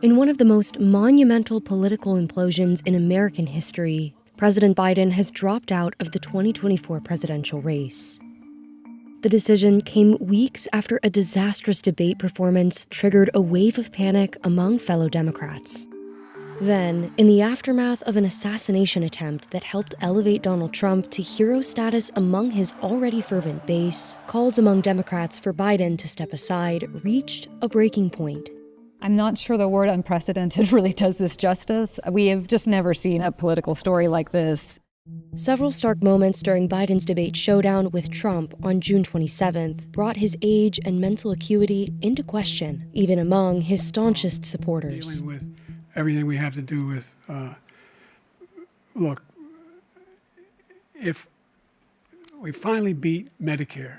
In one of the most monumental political implosions in American history, President Biden has dropped out of the 2024 presidential race. The decision came weeks after a disastrous debate performance triggered a wave of panic among fellow Democrats. Then, in the aftermath of an assassination attempt that helped elevate Donald Trump to hero status among his already fervent base, calls among Democrats for Biden to step aside reached a breaking point. I'm not sure the word unprecedented really does this justice. We have just never seen a political story like this. Several stark moments during Biden's debate showdown with Trump on June 27th brought his age and mental acuity into question, even among his staunchest supporters. Dealing with everything we have to do with, look, if we finally beat Medicare.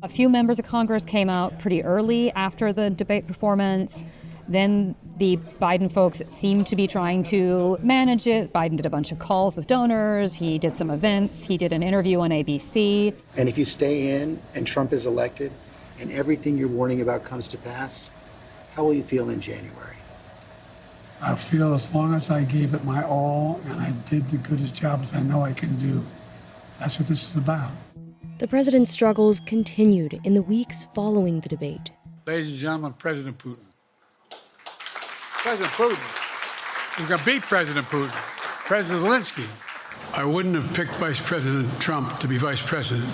A few members of Congress came out pretty early after the debate performance. Then the Biden folks seemed to be trying to manage it. Biden did a bunch of calls with donors. He did some events. He did an interview on ABC. And if you stay in and Trump is elected and everything you're warning about comes to pass, how will you feel in January? I feel as long as I gave it my all and I did the goodest job as I know I can do. That's what this is about. The president's struggles continued in the weeks following the debate. Ladies and gentlemen, President Putin. President Putin. He's going to beat President Putin. President Zelensky. I wouldn't have picked Vice President Trump to be vice president.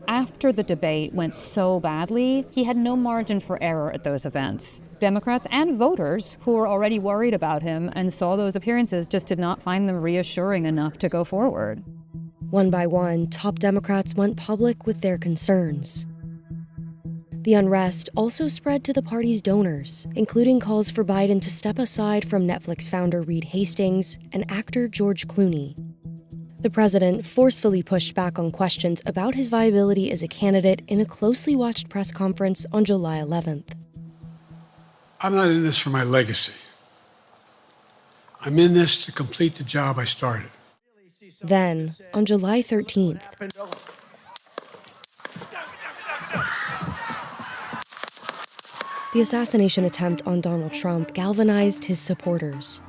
After the debate went so badly, he had no margin for error at those events. Democrats and voters who were already worried about him and saw those appearances just did not find them reassuring enough to go forward. One by one, top Democrats went public with their concerns. The unrest also spread to the party's donors, including calls for Biden to step aside from Netflix founder Reed Hastings and actor George Clooney. The president forcefully pushed back on questions about his viability as a candidate in a closely watched press conference on July 11th. I'm not in this for my legacy. I'm in this to complete the job I started. Then, on July 13th, the assassination attempt on Donald Trump galvanized his supporters.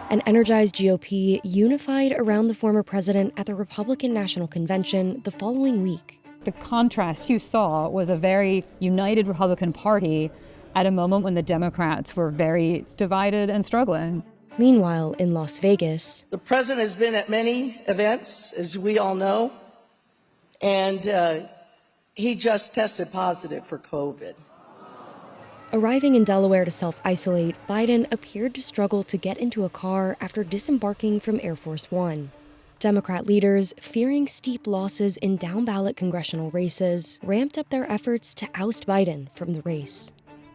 An energized GOP unified around the former president at the Republican National Convention the following week. The contrast you saw was a very united Republican Party at a moment when the Democrats were very divided and struggling. Meanwhile, in Las Vegas, the president has been at many events, as we all know, and he just tested positive for COVID. Arriving in Delaware to self-isolate, Biden appeared to struggle to get into a car after disembarking from Air Force One. Democrat leaders, fearing steep losses in down-ballot congressional races, ramped up their efforts to oust Biden from the race.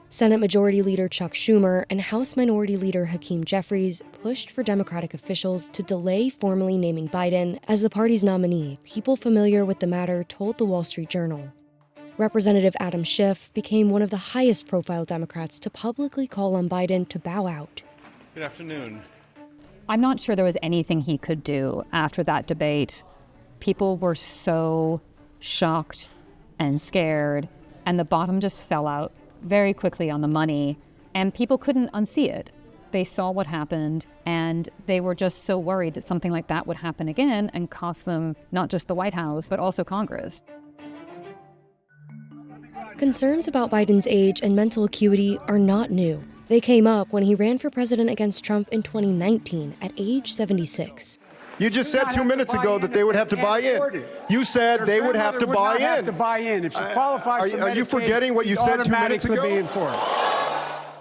Senate Majority Leader Chuck Schumer and House Minority Leader Hakeem Jeffries pushed for Democratic officials to delay formally naming Biden as the party's nominee, people familiar with the matter told the Wall Street Journal. Representative Adam Schiff became one of the highest-profile Democrats to publicly call on Biden to bow out. Good afternoon. I'm not sure there was anything he could do after that debate. People were so shocked and scared, and the bottom just fell out very quickly on the money, and people couldn't unsee it. They saw what happened, and they were just so worried that something like that would happen again and cost them not just the White House, but also Congress. Concerns about Biden's age and mental acuity are not new. They came up when he ran for president against Trump in 2019 at age 76. You just said 2 minutes ago that they would have to buy in. You said they would have to buy in. Have to buy in. If she qualifies for Medicaid, are you forgetting what you said 2 minutes ago? Be in for it.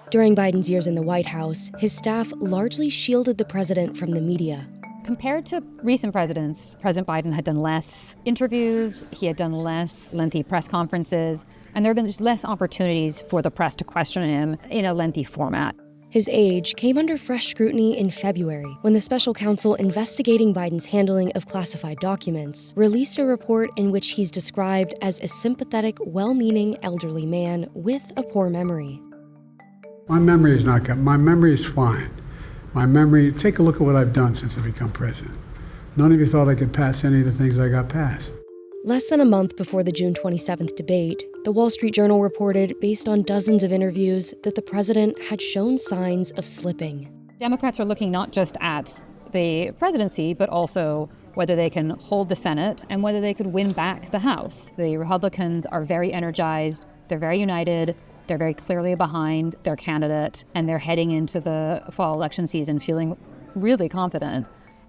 During Biden's years in the White House, his staff largely shielded the president from the media. Compared to recent presidents, President Biden had done less interviews, he had done less lengthy press conferences, and there have been just less opportunities for the press to question him in a lengthy format. His age came under fresh scrutiny in February when the special counsel investigating Biden's handling of classified documents released a report in which he's described as a sympathetic, well-meaning elderly man with a poor memory. My memory is not good. My memory is fine. My memory, take a look at what I've done since I've become president. None of you thought I could pass any of the things I got past. Less than a month before the June 27th debate, the Wall Street Journal reported, based on dozens of interviews, that the president had shown signs of slipping. Democrats are looking not just at the presidency, but also whether they can hold the Senate and whether they could win back the House. The Republicans are very energized, they're very united, they're very clearly behind their candidate, and they're heading into the fall election season feeling really confident.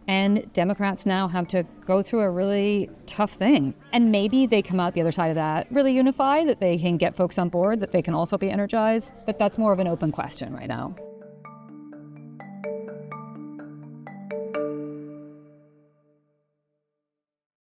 And Democrats now have to go through a really tough thing. And maybe they come out the other side of that really unified, that they can get folks on board, that they can also be energized. But that's more of an open question right now.